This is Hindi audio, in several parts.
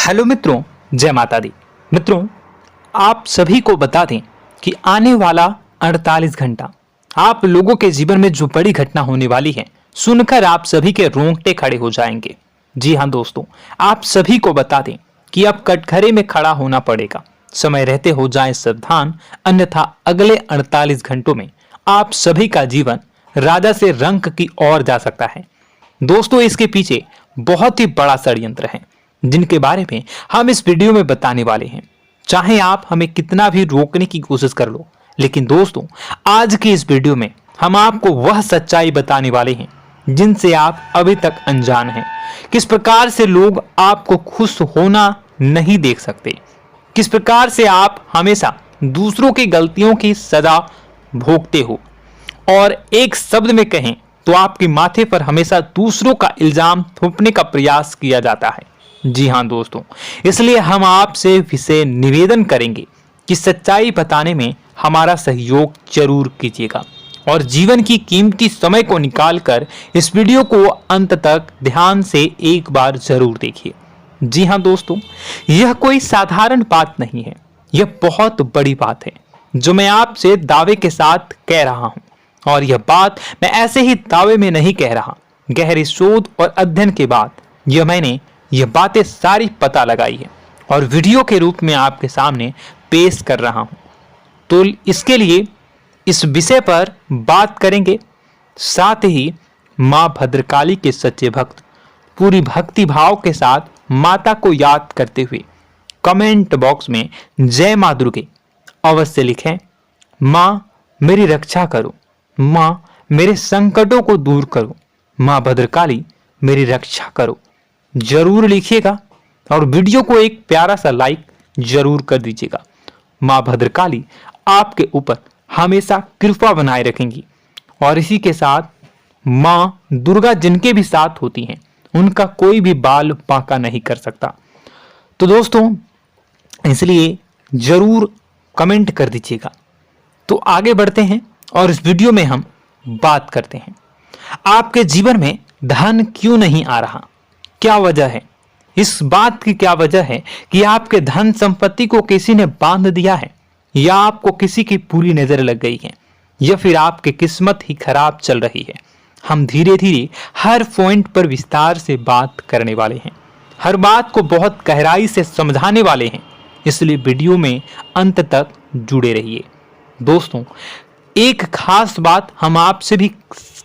हेलो मित्रों, जय माता दी। मित्रों, आप सभी को बता दें कि आने वाला 48 घंटा आप लोगों के जीवन में जो बड़ी घटना होने वाली है, सुनकर आप सभी के रोंगटे खड़े हो जाएंगे। जी हाँ दोस्तों, आप सभी को बता दें कि अब कटघरे में खड़ा होना पड़ेगा। समय रहते हो जाएं सावधान, अन्यथा अगले 48 घंटों में आप सभी का जीवन राजा से रंक की ओर जा सकता है। दोस्तों, इसके पीछे बहुत ही बड़ा षड्यंत्र है जिनके बारे में हम इस वीडियो में बताने वाले हैं। चाहे आप हमें कितना भी रोकने की कोशिश कर लो, लेकिन दोस्तों आज की इस वीडियो में हम आपको वह सच्चाई बताने वाले हैं जिनसे आप अभी तक अनजान हैं। किस प्रकार से लोग आपको खुश होना नहीं देख सकते, किस प्रकार से आप हमेशा दूसरों की गलतियों की सजा भोगते हो, और एक शब्द में कहें तो आपके माथे पर हमेशा दूसरों का इल्जाम थोपने का प्रयास किया जाता है। जी हाँ दोस्तों, इसलिए हम आपसे विशेष निवेदन करेंगे कि सच्चाई बताने में हमारा सहयोग जरूर कीजिएगा और जीवन की कीमती समय को निकालकर इस वीडियो को अंत तक ध्यान से एक बार जरूर देखिए। जी हाँ दोस्तों, यह कोई साधारण बात नहीं है, यह बहुत बड़ी बात है जो मैं आपसे दावे के साथ कह रहा हूं। और यह बात मैं ऐसे ही दावे में नहीं कह रहा, गहरी शोध और अध्ययन के बाद मैंने यह बातें सारी पता लगाई है और वीडियो के रूप में आपके सामने पेश कर रहा हूं। तो इसके लिए इस विषय पर बात करेंगे। साथ ही मां भद्रकाली के सच्चे भक्त पूरी भक्ति भाव के साथ माता को याद करते हुए कमेंट बॉक्स में जय मां दुर्गे अवश्य लिखें। मां मेरी रक्षा करो, मां मेरे संकटों को दूर करो, मां भद्रकाली मेरी रक्षा करो, जरूर लिखिएगा और वीडियो को एक प्यारा सा लाइक जरूर कर दीजिएगा। मां भद्रकाली आपके ऊपर हमेशा कृपा बनाए रखेंगी और इसी के साथ मां दुर्गा जिनके भी साथ होती हैं उनका कोई भी बाल बांका नहीं कर सकता। तो दोस्तों, इसलिए जरूर कमेंट कर दीजिएगा। तो आगे बढ़ते हैं और इस वीडियो में हम बात करते हैं आपके जीवन में धन क्यों नहीं आ रहा, क्या वजह है। इस बात की क्या वजह है कि आपके धन संपत्ति को किसी ने बांध दिया है, या आपको किसी की पूरी नजर लग गई है, या फिर आपकी किस्मत ही खराब चल रही है। हम धीरे धीरे हर पॉइंट पर विस्तार से बात करने वाले हैं, हर बात को बहुत गहराई से समझाने वाले हैं, इसलिए वीडियो में अंत तक जुड़े रहिए। दोस्तों, एक खास बात हम आपसे भी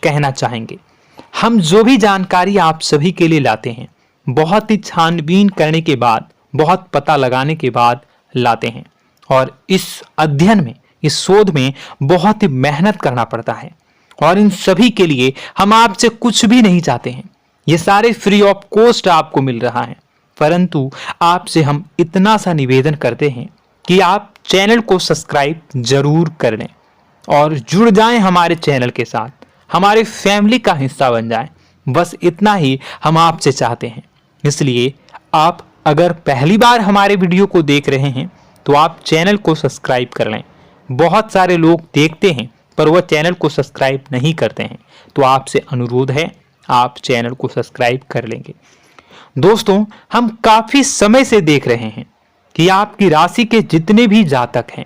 कहना चाहेंगे। हम जो भी जानकारी आप सभी के लिए लाते हैं बहुत ही छानबीन करने के बाद, बहुत पता लगाने के बाद लाते हैं, और इस अध्ययन में, इस शोध में बहुत ही मेहनत करना पड़ता है। और इन सभी के लिए हम आपसे कुछ भी नहीं चाहते हैं, ये सारे फ्री ऑफ कॉस्ट आपको मिल रहा है। परंतु आपसे हम इतना सा निवेदन करते हैं कि आप चैनल को सब्सक्राइब जरूर कर लें और जुड़ जाएं हमारे चैनल के साथ, हमारे फैमिली का हिस्सा बन जाएं। बस इतना ही हम आपसे चाहते हैं। इसलिए आप अगर पहली बार हमारे वीडियो को देख रहे हैं तो आप चैनल को सब्सक्राइब कर लें। बहुत सारे लोग देखते हैं पर वह चैनल को सब्सक्राइब नहीं करते हैं, तो आपसे अनुरोध है आप चैनल को सब्सक्राइब कर लेंगे। दोस्तों, हम काफी समय से देख रहे हैं कि आपकी राशि के जितने भी जातक हैं,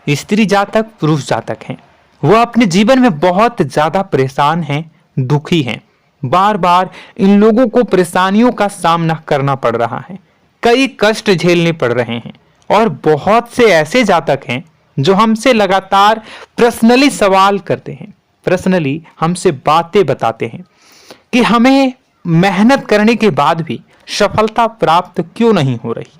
स्त्री जातक, पुरुष जातक हैं, वह अपने जीवन में बहुत ज्यादा परेशान हैं, दुखी हैं। बार बार इन लोगों को परेशानियों का सामना करना पड़ रहा है, कई कष्ट झेलने पड़ रहे हैं। और बहुत से ऐसे जातक हैं जो हमसे लगातार पर्सनली सवाल करते हैं, पर्सनली हमसे बातें बताते हैं कि हमें मेहनत करने के बाद भी सफलता प्राप्त क्यों नहीं हो रही,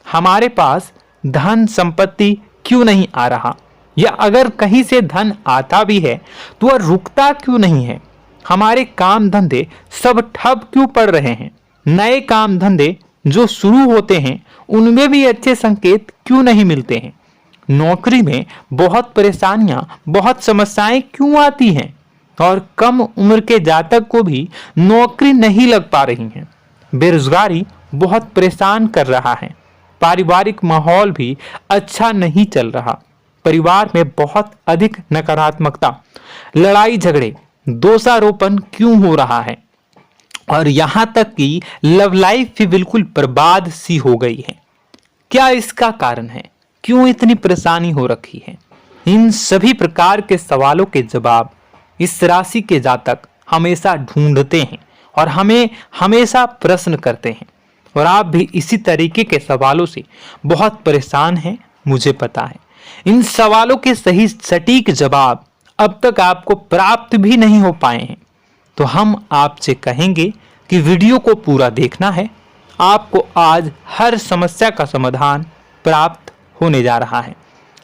हमारे पास धन संपत्ति क्यों नहीं आ रहा, या अगर कहीं से धन आता भी है तो वह रुकता क्यों नहीं है, हमारे काम धंधे सब ठप क्यों पड़ रहे हैं, नए काम धंधे जो शुरू होते हैं उनमें भी अच्छे संकेत क्यों नहीं मिलते हैं, नौकरी में बहुत परेशानियां, बहुत समस्याएं क्यों आती हैं, और कम उम्र के जातक को भी नौकरी नहीं लग पा रही है, बेरोजगारी बहुत परेशान कर रहा है, पारिवारिक माहौल भी अच्छा नहीं चल रहा, परिवार में बहुत अधिक नकारात्मकता, लड़ाई झगड़े, दोषारोपण क्यों हो रहा है, और यहां तक कि लव लाइफ भी बिल्कुल बर्बाद सी हो गई है। क्या इसका कारण है? क्यों इतनी परेशानी हो रखी है? इन सभी प्रकार के सवालों के जवाब इस राशि के जातक हमेशा ढूंढते हैं और हमें हमेशा प्रश्न करते हैं। और आप भी इसी तरीके के सवालों से बहुत परेशान हैं, मुझे पता है। इन सवालों के सही सटीक जवाब अब तक आपको प्राप्त भी नहीं हो पाए हैं। तो हम आपसे कहेंगे कि वीडियो को पूरा देखना है। आपको आज हर समस्या का समाधान प्राप्त होने जा रहा है।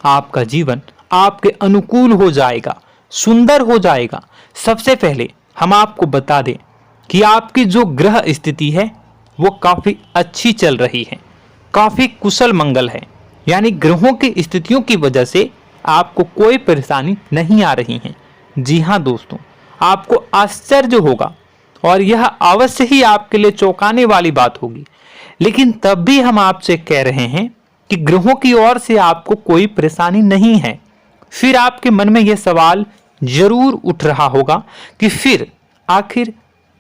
आपका जीवन आपके अनुकूल हो जाएगा, सुंदर हो जाएगा। सबसे पहले हम आपको बता दें कि आपकी जो ग्रह स्थिति है वो काफी अच्छी चल रही है, काफी कुशल मंगल है। यानी ग्रहों की स्थितियों की वजह से आपको कोई परेशानी नहीं आ रही है। जी हाँ दोस्तों, आपको आश्चर्य होगा और यह अवश्य ही आपके लिए चौंकाने वाली बात होगी। लेकिन तब भी हम आपसे कह रहे हैं कि ग्रहों की ओर से आपको कोई परेशानी नहीं है। फिर आपके मन में यह सवाल जरूर उठ रहा होगा कि फिर आखिर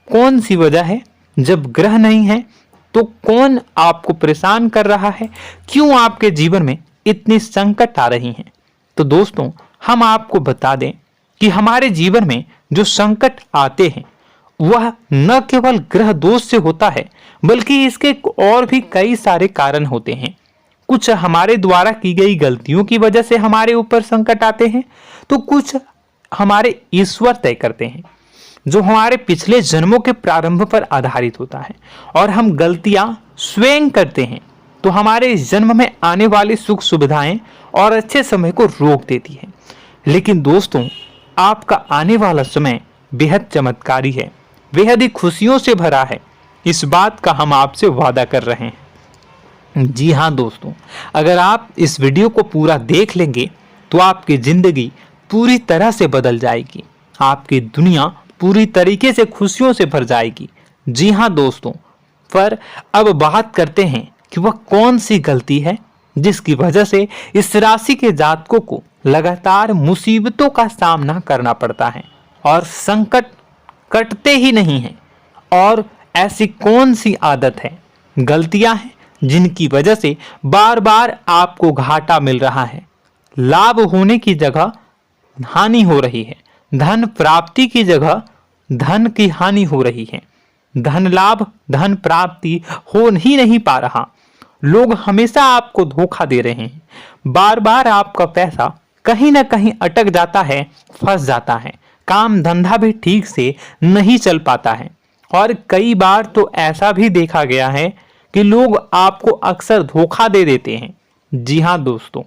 कौन सी वजह है? जब ग्रह नहीं है तो कौन आपको परेशान कर रहा है? क्यों आपके जीवन में इतनी संकट आ रही हैं? तो दोस्तों, हम आपको बता दें कि हमारे जीवन में जो संकट आते हैं वह न केवल ग्रह दोष से होता है, बल्कि इसके और भी कई सारे कारण होते हैं। कुछ हमारे द्वारा की गई गलतियों की वजह से हमारे ऊपर संकट आते हैं, तो कुछ हमारे ईश्वर तय करते हैं, जो हमारे पिछले जन्मों के प्रारंभ पर आधारित होता है। और हम गलतियां स्वयं करते हैं तो हमारे इस जन्म में आने वाली सुख सुविधाएं और अच्छे समय को रोक देती है। लेकिन दोस्तों, आपका आने वाला समय बेहद चमत्कारी है, बेहद ही खुशियों से भरा है। इस बात का हम आपसे वादा कर रहे हैं। जी हाँ दोस्तों, अगर आप इस वीडियो को पूरा देख लेंगे तो आपकी जिंदगी पूरी तरह से बदल जाएगी, आपकी दुनिया पूरी तरीके से खुशियों से भर जाएगी। जी हाँ दोस्तों, पर अब बात करते हैं कि वह कौन सी गलती है जिसकी वजह से इस राशि के जातकों को लगातार मुसीबतों का सामना करना पड़ता है और संकट कटते ही नहीं हैं। और ऐसी कौन सी आदत है, गलतियां हैं जिनकी वजह से बार बार आपको घाटा मिल रहा है, लाभ होने की जगह हानि हो रही है, धन प्राप्ति की जगह धन की हानि हो रही है, धन लाभ धन प्राप्ति हो ही नहीं पा रहा, लोग हमेशा आपको धोखा दे रहे हैं, बार बार आपका पैसा कहीं ना कहीं अटक जाता है, फंस जाता है, काम धंधा भी ठीक से नहीं चल पाता है। और कई बार तो ऐसा भी देखा गया है कि लोग आपको अक्सर धोखा दे देते हैं। जी हाँ दोस्तों,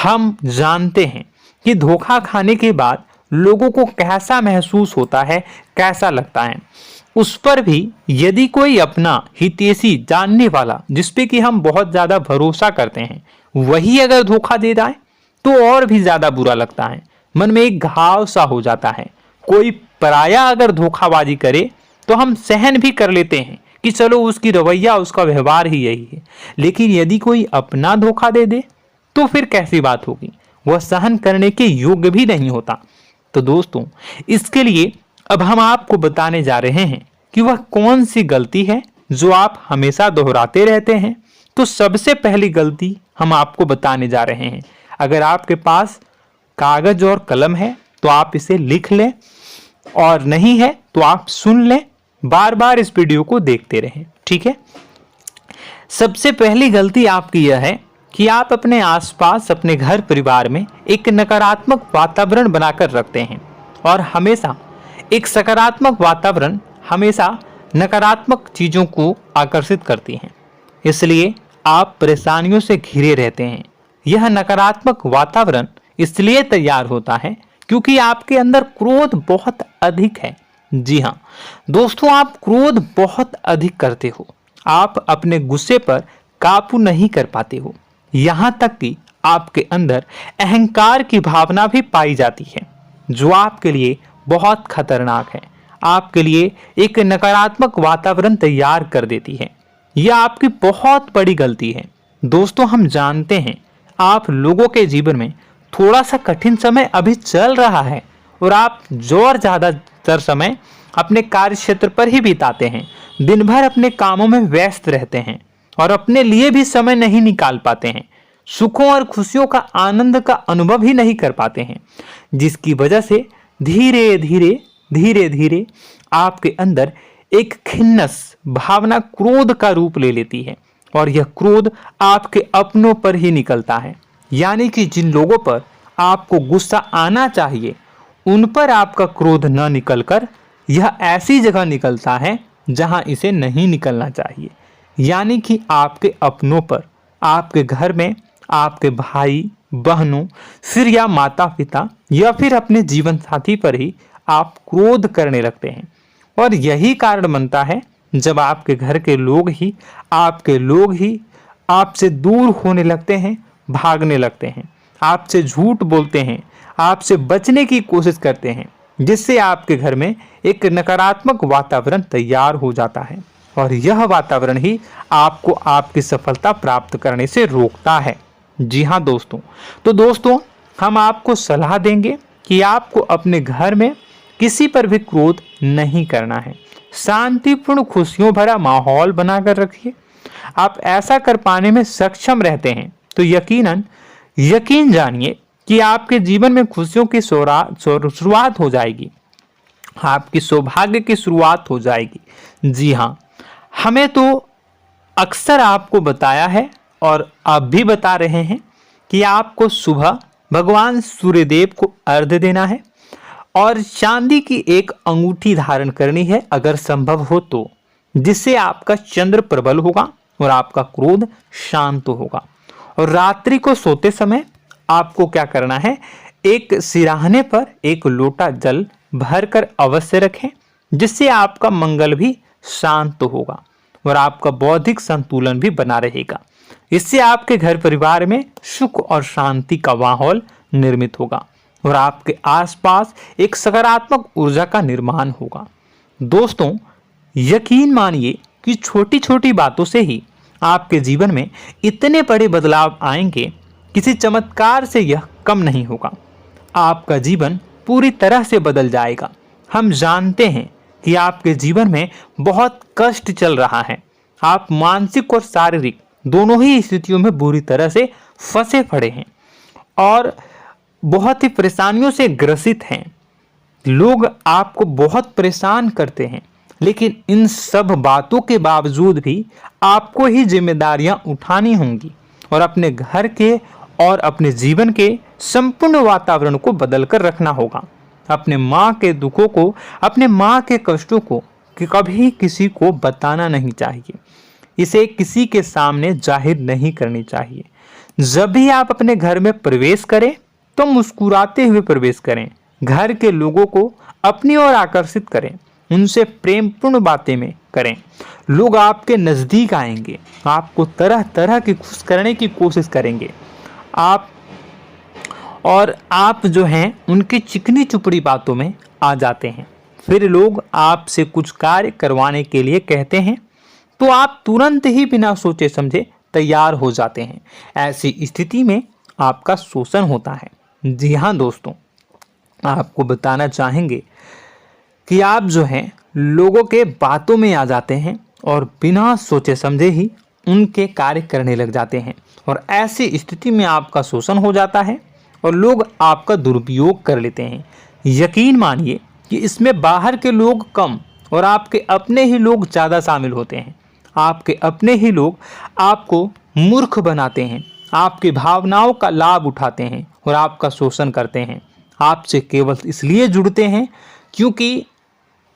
हम जानते हैं कि धोखा खाने के बाद लोगों को कैसा महसूस होता है, कैसा लगता है। उस पर भी यदि कोई अपना हितैषी जानने वाला, जिसपे कि हम बहुत ज्यादा भरोसा करते हैं, वही अगर धोखा दे जाए तो और भी ज्यादा बुरा लगता है, मन में एक घाव सा हो जाता है। कोई पराया अगर धोखाबाजी करे तो हम सहन भी कर लेते हैं कि चलो उसकी रवैया, उसका व्यवहार ही यही है। लेकिन यदि कोई अपना धोखा दे दे तो फिर कैसी बात होगी, वह सहन करने के योग्य भी नहीं होता। तो दोस्तों, इसके लिए अब हम आपको बताने जा रहे हैं कि वह कौन सी गलती है जो आप हमेशा दोहराते रहते हैं। तो सबसे पहली गलती हम आपको बताने जा रहे हैं। अगर आपके पास कागज और कलम है तो आप इसे लिख लें, और नहीं है तो आप सुन लें, बार बार इस वीडियो को देखते रहें, ठीक है। सबसे पहली गलती आपकी यह है कि आप अपने आसपास, अपने घर परिवार में एक नकारात्मक वातावरण बनाकर रखते हैं। और हमेशा एक सकारात्मक वातावरण हमेशा नकारात्मक चीजों को आकर्षित करती हैं, इसलिए आप परेशानियों से घिरे रहते हैं। यह नकारात्मक वातावरण इसलिए तैयार होता है क्योंकि आपके अंदर क्रोध बहुत अधिक है। जी हाँ दोस्तों, आप क्रोध बहुत अधिक करते हो, आप अपने गुस्से पर काबू नहीं कर पाते हो, यहाँ तक कि आपके अंदर अहंकार की भावना भी पाई जाती है, जो आपके लिए बहुत खतरनाक है, आपके लिए एक नकारात्मक वातावरण तैयार कर देती है। यह आपकी बहुत बड़ी गलती है। दोस्तों, हम जानते हैं आप लोगों के जीवन में थोड़ा सा कठिन समय अभी चल रहा है और आप और ज्यादातर समय अपने कार्य क्षेत्र पर ही बिताते हैं, दिन भर अपने कामों में व्यस्त रहते हैं और अपने लिए भी समय नहीं निकाल पाते हैं, सुखों और खुशियों का आनंद का अनुभव ही नहीं कर पाते हैं, जिसकी वजह से धीरे धीरे धीरे धीरे आपके अंदर एक खिन्नस भावना क्रोध का रूप ले लेती है और यह क्रोध आपके अपनों पर ही निकलता है। यानी कि जिन लोगों पर आपको गुस्सा आना चाहिए उन पर आपका क्रोध न निकलकर यह ऐसी जगह निकलता है जहां इसे नहीं निकलना चाहिए। यानी कि आपके अपनों पर, आपके घर में, आपके भाई बहनों, फिर या माता पिता या फिर अपने जीवन साथी पर ही आप क्रोध करने लगते हैं। और यही कारण बनता है जब आपके घर के लोग ही आपसे दूर होने लगते हैं, भागने लगते हैं, आपसे झूठ बोलते हैं, आपसे बचने की कोशिश करते हैं, जिससे आपके घर में एक नकारात्मक वातावरण तैयार हो जाता है और यह वातावरण ही आपको आपकी सफलता प्राप्त करने से रोकता है। जी हाँ दोस्तों, तो दोस्तों हम आपको सलाह देंगे कि आपको अपने घर में किसी पर भी क्रोध नहीं करना है। शांतिपूर्ण खुशियों भरा माहौल बनाकर रखिए। आप ऐसा कर पाने में सक्षम रहते हैं तो यकीन जानिए कि आपके जीवन में खुशियों की शुरुआत हो जाएगी, आपकी सौभाग्य की शुरुआत हो जाएगी। जी हाँ, हमें तो अक्सर आपको बताया है और आप भी बता रहे हैं कि आपको सुबह भगवान सूर्यदेव को अर्घ्य देना है और चांदी की एक अंगूठी धारण करनी है अगर संभव हो तो, जिससे आपका चंद्र प्रबल होगा और आपका क्रोध शांत होगा। और रात्रि को सोते समय आपको क्या करना है, एक सिराहने पर एक लोटा जल भरकर अवश्य रखें, जिससे आपका मंगल भी शांत होगा और आपका बौद्धिक संतुलन भी बना रहेगा। इससे आपके घर परिवार में सुख और शांति का माहौल निर्मित होगा और आपके आसपास एक सकारात्मक ऊर्जा का निर्माण होगा। दोस्तों यकीन मानिए कि छोटी छोटी बातों से ही आपके जीवन में इतने बड़े बदलाव आएंगे, किसी चमत्कार से यह कम नहीं होगा। आपका जीवन पूरी तरह से बदल जाएगा। हम जानते हैं कि आपके जीवन में बहुत कष्ट चल रहा है, आप मानसिक और शारीरिक दोनों ही स्थितियों में बुरी तरह से फंसे पड़े हैं और बहुत ही परेशानियों से ग्रसित हैं। लोग आपको बहुत परेशान करते हैं, लेकिन इन सब बातों के बावजूद भी आपको ही जिम्मेदारियां उठानी होंगी और अपने घर के और अपने जीवन के संपूर्ण वातावरण को बदलकर रखना होगा। अपने माँ के दुखों को, अपने माँ के कष्टों को कभी किसी को बताना नहीं चाहिए, इसे किसी के सामने जाहिर नहीं करनी चाहिए। जब भी आप अपने घर में प्रवेश करें तो मुस्कुराते हुए प्रवेश करें, घर के लोगों को अपनी ओर आकर्षित करें, उनसे प्रेमपूर्ण बातें में करें। लोग आपके नज़दीक आएंगे, आपको तरह तरह की खुश करने की कोशिश करेंगे। आप जो हैं उनकी चिकनी चुपड़ी बातों में आ जाते हैं। फिर लोग आपसे कुछ कार्य करवाने के लिए कहते हैं तो आप तुरंत ही बिना सोचे समझे तैयार हो जाते हैं। ऐसी स्थिति में आपका शोषण होता है। जी हाँ दोस्तों, आपको बताना चाहेंगे कि आप जो हैं लोगों के बातों में आ जाते हैं और बिना सोचे समझे ही उनके कार्य करने लग जाते हैं और ऐसी स्थिति में आपका शोषण हो जाता है और लोग आपका दुरुपयोग कर लेते हैं। यकीन मानिए कि इसमें बाहर के लोग कम और आपके अपने ही लोग ज़्यादा शामिल होते हैं। आपके अपने ही लोग आपको मूर्ख बनाते हैं, आपकी भावनाओं का लाभ उठाते हैं और आपका शोषण करते हैं। आपसे केवल इसलिए जुड़ते हैं क्योंकि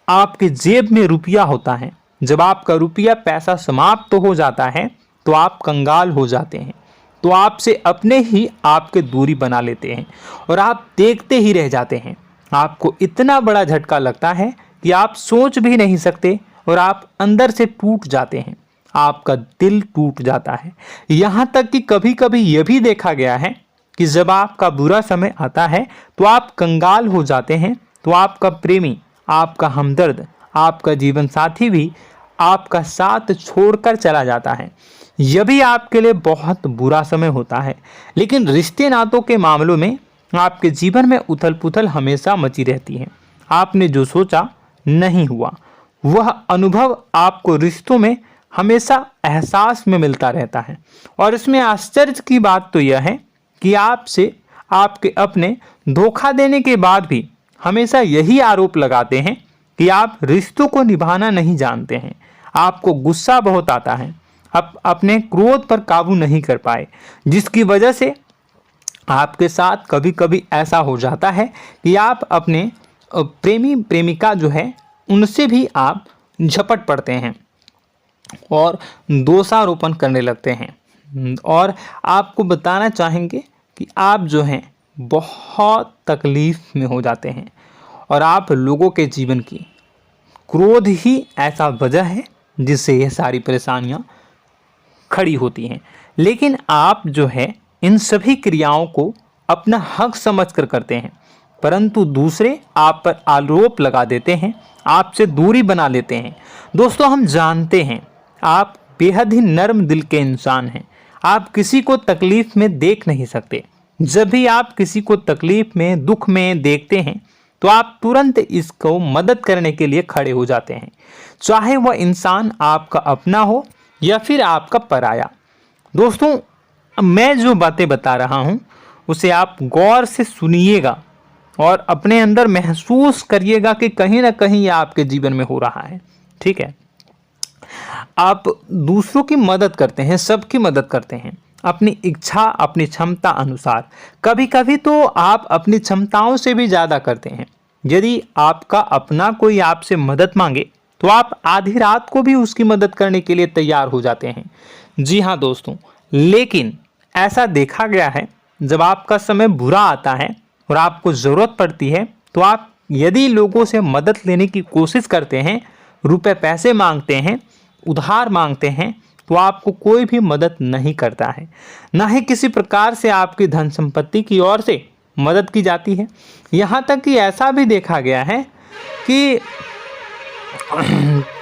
आपके जेब में रुपया होता है। जब आपका रुपया पैसा समाप्त हो जाता है तो आप कंगाल हो जाते हैं, तो आपसे अपने ही आपके दूरी बना लेते हैं और आप देखते ही रह जाते हैं। आपको इतना बड़ा झटका लगता है कि आप सोच भी नहीं सकते और आप अंदर से टूट जाते हैं, आपका दिल टूट जाता है। यहाँ तक कि कभी कभी यह भी देखा गया है कि जब आपका बुरा समय आता है तो आप कंगाल हो जाते हैं, तो आपका प्रेमी, आपका हमदर्द, आपका जीवन साथी भी आपका साथ छोड़कर चला जाता है। यह भी आपके लिए बहुत बुरा समय होता है। लेकिन रिश्ते नातों के मामलों में आपके जीवन में उथल पुथल हमेशा मची रहती है। आपने जो सोचा नहीं हुआ। वह अनुभव आपको रिश्तों में हमेशा एहसास में मिलता रहता है। और इसमें आश्चर्य की बात तो यह है कि आपसे आपके अपने धोखा देने के बाद भी हमेशा यही आरोप लगाते हैं कि आप रिश्तों को निभाना नहीं जानते हैं। आपको गुस्सा बहुत आता है, आप अपने क्रोध पर काबू नहीं कर पाए, जिसकी वजह से आपके साथ कभी कभी ऐसा हो जाता है कि आप अपने प्रेमी प्रेमिका जो है उनसे भी आप झपट पड़ते हैं और दोषारोपण करने लगते हैं। और आपको बताना चाहेंगे कि आप जो हैं बहुत तकलीफ में हो जाते हैं और आप लोगों के जीवन की क्रोध ही ऐसा वजह है जिससे यह सारी परेशानियां खड़ी होती हैं। लेकिन आप जो है इन सभी क्रियाओं को अपना हक समझकर करते हैं, परंतु दूसरे आप पर आरोप लगा देते हैं, आपसे दूरी बना लेते हैं। दोस्तों, हम जानते हैं आप बेहद ही नर्म दिल के इंसान हैं। आप किसी को तकलीफ में देख नहीं सकते। जब भी आप किसी को तकलीफ में, दुख में देखते हैं तो आप तुरंत इसको मदद करने के लिए खड़े हो जाते हैं, चाहे वह इंसान आपका अपना हो या फिर आपका पराया। दोस्तों, मैं जो बातें बता रहा हूं उसे आप गौर से सुनिएगा और अपने अंदर महसूस करिएगा कि कहीं ना कहीं यह आपके जीवन में हो रहा है। ठीक है, आप दूसरों की मदद करते हैं, सबकी मदद करते हैं अपनी इच्छा, अपनी क्षमता अनुसार। कभी कभी तो आप अपनी क्षमताओं से भी ज़्यादा करते हैं। यदि आपका अपना कोई आपसे मदद मांगे तो आप आधी रात को भी उसकी मदद करने के लिए तैयार हो जाते हैं। जी हाँ दोस्तों, लेकिन ऐसा देखा गया है जब आपका समय बुरा आता है और आपको ज़रूरत पड़ती है तो आप यदि लोगों से मदद लेने की कोशिश करते हैं, रुपए पैसे मांगते हैं, उधार मांगते हैं, तो आपको कोई भी मदद नहीं करता है। ना ही किसी प्रकार से आपकी धन संपत्ति की ओर से मदद की जाती है। यहाँ तक कि ऐसा भी देखा गया है कि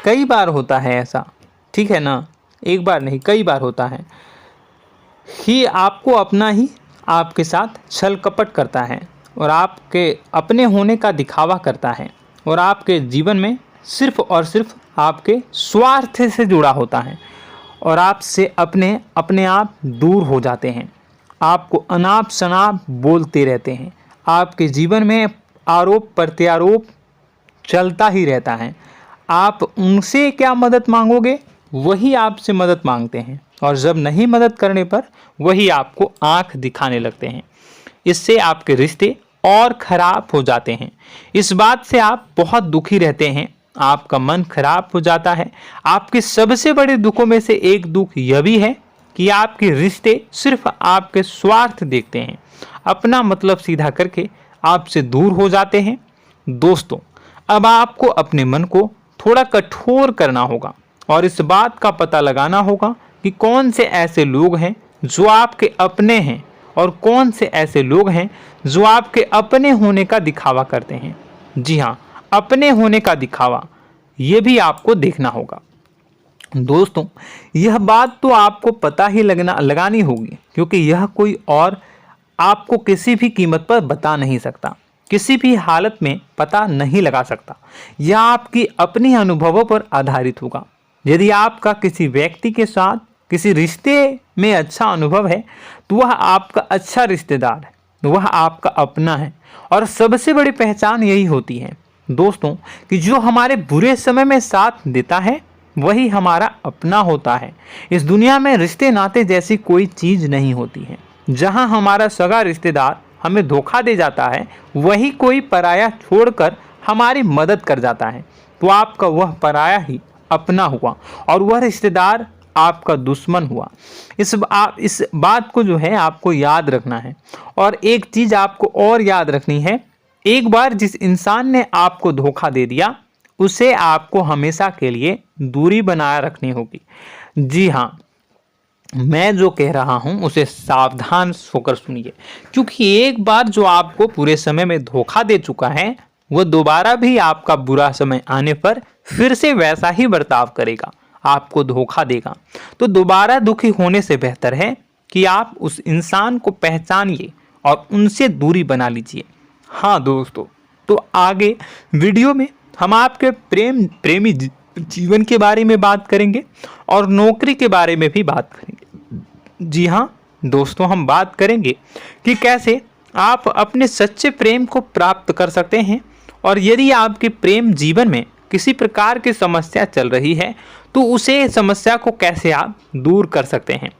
कई बार होता है ऐसा, ठीक है ना, एक बार नहीं कई बार होता है कि आपको अपना ही आपके साथ छल कपट करता है और आपके अपने होने का दिखावा करता है और आपके जीवन में सिर्फ और सिर्फ आपके स्वार्थ से जुड़ा होता है और आपसे अपने आप दूर हो जाते हैं। आपको अनाप शनाप बोलते रहते हैं। आपके जीवन में आरोप प्रत्यारोप चलता ही रहता है। आप उनसे क्या मदद मांगोगे, वही आपसे मदद मांगते हैं और जब नहीं मदद करने पर वही आपको आंख दिखाने लगते हैं। इससे आपके रिश्ते और खराब हो जाते हैं। इस बात से आप बहुत दुखी रहते हैं, आपका मन खराब हो जाता है। आपके सबसे बड़े दुखों में से एक दुख यह भी है कि आपके रिश्ते सिर्फ आपके स्वार्थ देखते हैं, अपना मतलब सीधा करके आपसे दूर हो जाते हैं। दोस्तों, अब आपको अपने मन को थोड़ा कठोर करना होगा और इस बात का पता लगाना होगा कि कौन से ऐसे लोग हैं जो आपके अपने हैं और कौन से ऐसे लोग हैं जो आपके अपने होने का दिखावा करते हैं। जी हाँ, अपने होने का दिखावा, ये भी आपको देखना होगा। दोस्तों, यह बात तो आपको पता ही लगानी होगी, क्योंकि यह कोई और आपको किसी भी कीमत पर बता नहीं सकता, किसी भी हालत में पता नहीं लगा सकता। यह आपकी अपनी अनुभवों पर आधारित होगा। यदि आपका किसी व्यक्ति के साथ किसी रिश्ते में अच्छा अनुभव है तो वह आपका अच्छा रिश्तेदार है, वह आपका अपना है। और सबसे बड़ी पहचान यही होती है दोस्तों कि जो हमारे बुरे समय में साथ देता है वही हमारा अपना होता है। इस दुनिया में रिश्ते नाते जैसी कोई चीज़ नहीं होती है। जहां हमारा सगा रिश्तेदार हमें धोखा दे जाता है, वही कोई पराया छोड़कर हमारी मदद कर जाता है, तो आपका वह पराया ही अपना हुआ और वह रिश्तेदार आपका दुश्मन हुआ। इस बात को जो है आपको याद रखना है। और एक चीज़ आपको और याद रखनी है, एक बार जिस इंसान ने आपको धोखा दे दिया उसे आपको हमेशा के लिए दूरी बनाए रखनी होगी। जी हाँ, मैं जो कह रहा हूं उसे सावधान होकर सुनिए, क्योंकि एक बार जो आपको पूरे समय में धोखा दे चुका है वह दोबारा भी आपका बुरा समय आने पर फिर से वैसा ही बर्ताव करेगा, आपको धोखा देगा। तो दोबारा दुखी होने से बेहतर है कि आप उस इंसान को पहचानिए और उनसे दूरी बना लीजिए। हाँ दोस्तों, तो आगे वीडियो में हम आपके प्रेमी जीवन के बारे में बात करेंगे और नौकरी के बारे में भी बात करेंगे। जी हाँ दोस्तों, हम बात करेंगे कि कैसे आप अपने सच्चे प्रेम को प्राप्त कर सकते हैं, और यदि आपके प्रेम जीवन में किसी प्रकार की समस्या चल रही है तो उसे समस्या को कैसे आप दूर कर सकते हैं।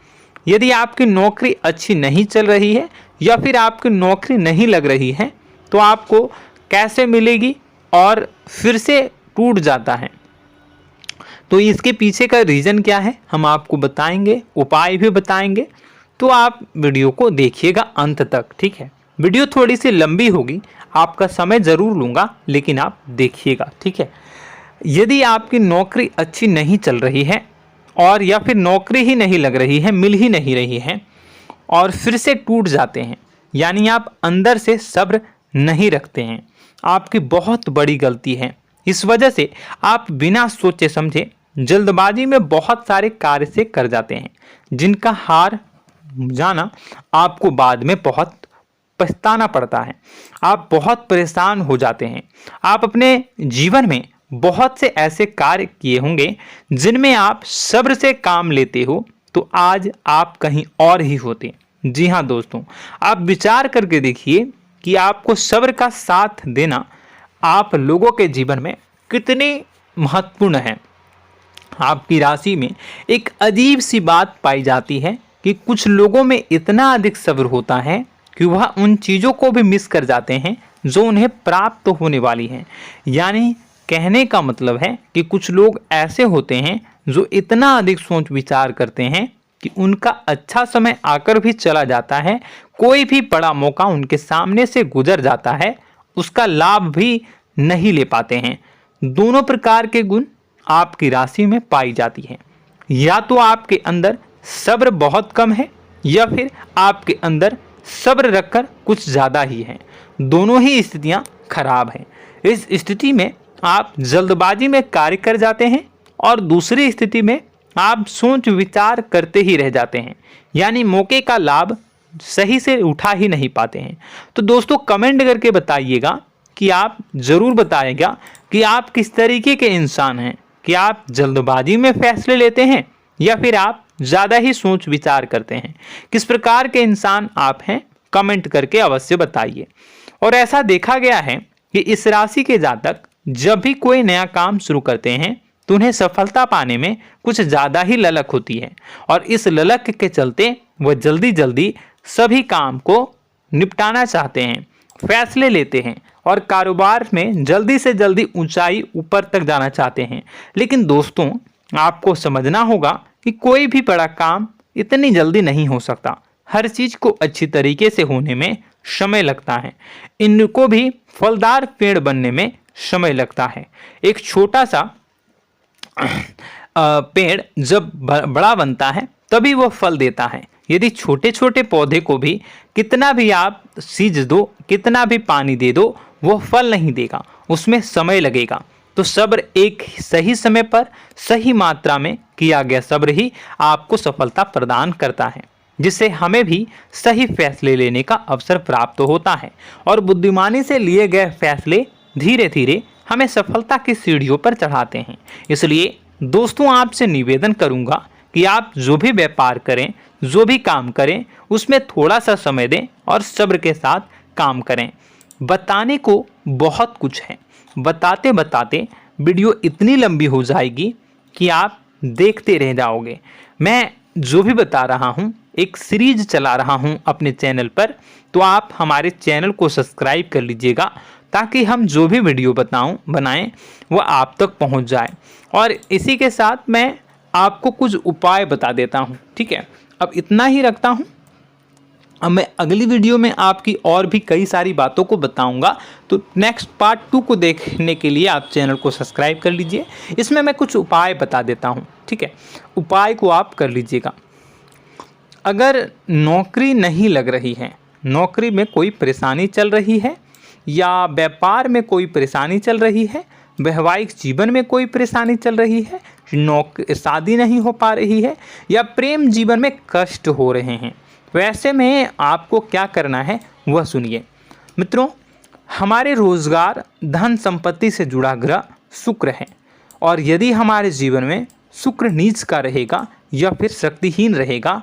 यदि आपकी नौकरी अच्छी नहीं चल रही है या फिर आपकी नौकरी नहीं लग रही है तो आपको कैसे मिलेगी और फिर से टूट जाता है, तो इसके पीछे का रीज़न क्या है हम आपको बताएंगे, उपाय भी बताएंगे। तो आप वीडियो को देखिएगा अंत तक, ठीक है। वीडियो थोड़ी सी लंबी होगी, आपका समय ज़रूर लूँगा, लेकिन आप देखिएगा, ठीक है। यदि आपकी नौकरी अच्छी नहीं चल रही है और या फिर नौकरी ही नहीं लग रही है, मिल ही नहीं रही है और फिर से टूट जाते हैं, यानी आप अंदर से सब्र नहीं रखते हैं, आपकी बहुत बड़ी गलती है। इस वजह से आप बिना सोचे समझे जल्दबाजी में बहुत सारे कार्य से कर जाते हैं, जिनका हार जाना आपको बाद में बहुत पछताना पड़ता है। आप बहुत परेशान हो जाते हैं। आप अपने जीवन में बहुत से ऐसे कार्य किए होंगे जिनमें आप सब्र से काम लेते हो, तो आज आप कहीं और ही होते। जी हाँ दोस्तों, आप विचार करके देखिए कि आपको सब्र का साथ देना आप लोगों के जीवन में कितने महत्वपूर्ण है। आपकी राशि में एक अजीब सी बात पाई जाती है कि कुछ लोगों में इतना अधिक सब्र होता है कि वह उन चीज़ों को भी मिस कर जाते हैं जो उन्हें प्राप्त होने वाली हैं। यानी कहने का मतलब है कि कुछ लोग ऐसे होते हैं जो इतना अधिक सोच विचार करते हैं कि उनका अच्छा समय आकर भी चला जाता है, कोई भी बड़ा मौका उनके सामने से गुजर जाता है, उसका लाभ भी नहीं ले पाते हैं। दोनों प्रकार के गुण आपकी राशि में पाई जाती हैं। या तो आपके अंदर सब्र बहुत कम है या फिर आपके अंदर सब्र रखकर कुछ ज़्यादा ही है। दोनों ही स्थितियाँ खराब हैं। इस स्थिति में आप जल्दबाजी में कार्य कर जाते हैं और दूसरी स्थिति में आप सोच विचार करते ही रह जाते हैं, यानी मौके का लाभ सही से उठा ही नहीं पाते हैं। तो दोस्तों कमेंट करके बताइएगा कि आप ज़रूर बताइएगा कि आप किस तरीके के इंसान हैं, कि आप जल्दबाजी में फैसले लेते हैं या फिर आप ज़्यादा ही सोच विचार करते हैं। किस प्रकार के इंसान आप हैं, कमेंट करके अवश्य बताइए। और ऐसा देखा गया है कि इस राशि के जातक जब भी कोई नया काम शुरू करते हैं तो उन्हें सफलता पाने में कुछ ज़्यादा ही ललक होती है, और इस ललक के चलते वह जल्दी जल्दी सभी काम को निपटाना चाहते हैं, फैसले लेते हैं और कारोबार में जल्दी से जल्दी ऊंचाई ऊपर तक जाना चाहते हैं। लेकिन दोस्तों आपको समझना होगा कि कोई भी बड़ा काम इतनी जल्दी नहीं हो सकता। हर चीज़ को अच्छी तरीके से होने में समय लगता है। इनको भी फलदार पेड़ बनने में समय लगता है। एक छोटा सा पेड़ जब बड़ा बनता है तभी वो फल देता है। यदि छोटे छोटे पौधे को भी कितना भी आप सींच दो, कितना भी पानी दे दो, वो फल नहीं देगा, उसमें समय लगेगा। तो सब्र एक सही समय पर सही मात्रा में किया गया सब्र ही आपको सफलता प्रदान करता है, जिससे हमें भी सही फैसले लेने का अवसर प्राप्त होता है और बुद्धिमानी से लिए गए फैसले धीरे धीरे हमें सफलता की सीढ़ियों पर चढ़ाते हैं। इसलिए दोस्तों आपसे निवेदन करूंगा कि आप जो भी व्यापार करें, जो भी काम करें, उसमें थोड़ा सा समय दें और सब्र के साथ काम करें। बताने को बहुत कुछ है, बताते बताते वीडियो इतनी लंबी हो जाएगी कि आप देखते रह जाओगे। मैं जो भी बता रहा हूँ एक सीरीज चला रहा हूँ अपने चैनल पर, तो आप हमारे चैनल को सब्सक्राइब कर लीजिएगा ताकि हम जो भी वीडियो बनाएं वो आप तक पहुँच जाए। और इसी के साथ मैं आपको कुछ उपाय बता देता हूँ, ठीक है। अब इतना ही रखता हूँ। अब मैं अगली वीडियो में आपकी और भी कई सारी बातों को बताऊंगा, तो नेक्स्ट पार्ट 2 को देखने के लिए आप चैनल को सब्सक्राइब कर लीजिए। इसमें मैं कुछ उपाय बता देता हूं, ठीक है। उपाय को आप कर लीजिएगा। अगर नौकरी नहीं लग रही है, नौकरी में कोई परेशानी चल रही है, या व्यापार में कोई परेशानी चल रही है, वैवाहिक जीवन में कोई परेशानी चल रही है, शादी नहीं हो पा रही है, या प्रेम जीवन में कष्ट हो रहे हैं, वैसे में आपको क्या करना है वह सुनिए। मित्रों, हमारे रोजगार धन संपत्ति से जुड़ा ग्रह शुक्र है, और यदि हमारे जीवन में शुक्र नीच का रहेगा या फिर शक्तिहीन रहेगा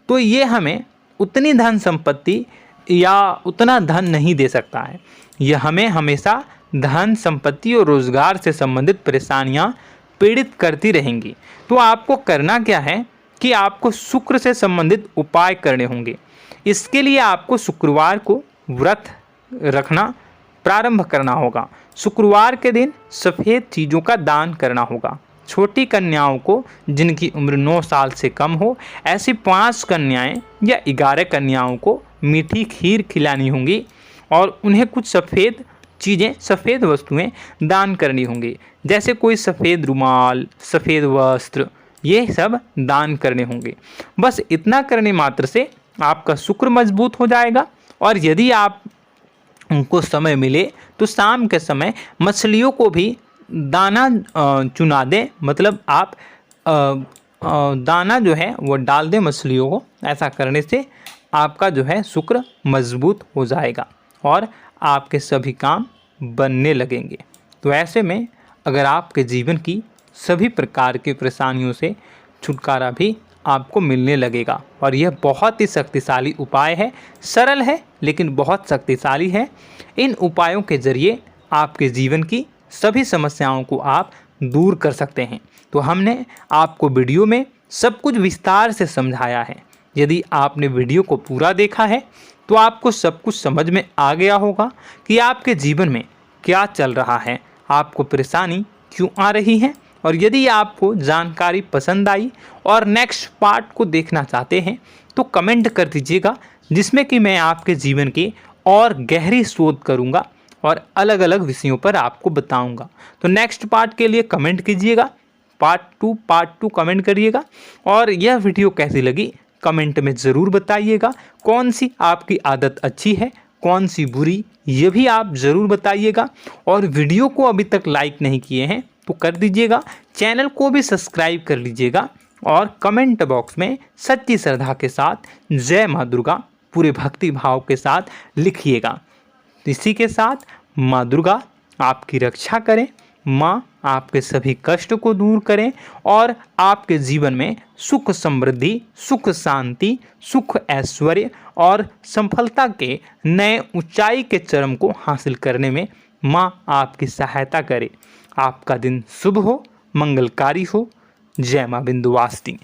तो ये हमें उतनी धन संपत्ति या उतना धन नहीं दे सकता है। यह हमें हमेशा धन संपत्ति और रोजगार से संबंधित परेशानियां पीड़ित करती रहेंगी। तो आपको करना क्या है कि आपको शुक्र से संबंधित उपाय करने होंगे। इसके लिए आपको शुक्रवार को व्रत रखना प्रारंभ करना होगा। शुक्रवार के दिन सफ़ेद चीज़ों का दान करना होगा। छोटी कन्याओं को जिनकी उम्र 9 साल से कम हो, ऐसी 5 कन्याएं या 11 कन्याओं को मीठी खीर खिलानी होंगी और उन्हें कुछ सफ़ेद चीज़ें, सफ़ेद वस्तुएं दान करनी होंगी, जैसे कोई सफ़ेद रुमाल, सफ़ेद वस्त्र, ये सब दान करने होंगे। बस इतना करने मात्र से आपका शुक्र मजबूत हो जाएगा। और यदि आप उनको समय मिले तो शाम के समय मछलियों को भी दाना चुना दें, मतलब आप दाना जो है वो डाल दें मछलियों को। ऐसा करने से आपका जो है शुक्र मजबूत हो जाएगा और आपके सभी काम बनने लगेंगे। तो ऐसे में अगर आपके जीवन की सभी प्रकार की परेशानियों से छुटकारा भी आपको मिलने लगेगा। और यह बहुत ही शक्तिशाली उपाय है, सरल है लेकिन बहुत शक्तिशाली है। इन उपायों के ज़रिए आपके जीवन की सभी समस्याओं को आप दूर कर सकते हैं। तो हमने आपको वीडियो में सब कुछ विस्तार से समझाया है। यदि आपने वीडियो को पूरा देखा है तो आपको सब कुछ समझ में आ गया होगा कि आपके जीवन में क्या चल रहा है, आपको परेशानी क्यों आ रही है। और यदि आपको जानकारी पसंद आई और नेक्स्ट पार्ट को देखना चाहते हैं तो कमेंट कर दीजिएगा, जिसमें कि मैं आपके जीवन की और गहरी शोध करूंगा और अलग अलग विषयों पर आपको बताऊंगा। तो नेक्स्ट पार्ट के लिए कमेंट कीजिएगा, पार्ट टू कमेंट करिएगा। और यह वीडियो कैसी लगी कमेंट में ज़रूर बताइएगा। कौन सी आपकी आदत अच्छी है, कौन सी बुरी, ये भी आप ज़रूर बताइएगा। और वीडियो को अभी तक लाइक नहीं किए हैं तो कर दीजिएगा, चैनल को भी सब्सक्राइब कर लीजिएगा और कमेंट बॉक्स में सच्ची श्रद्धा के साथ जय माँ दुर्गा पूरे भक्ति भाव के साथ लिखिएगा। इसी के साथ माँ दुर्गा आपकी रक्षा करें, माँ आपके सभी कष्ट को दूर करें और आपके जीवन में सुख समृद्धि, सुख शांति, सुख ऐश्वर्य और सफलता के नए ऊंचाई के चरम को हासिल करने में माँ आपकी सहायता करे। आपका दिन शुभ हो, मंगलकारी हो। जय माँ विंध्यवासिनी।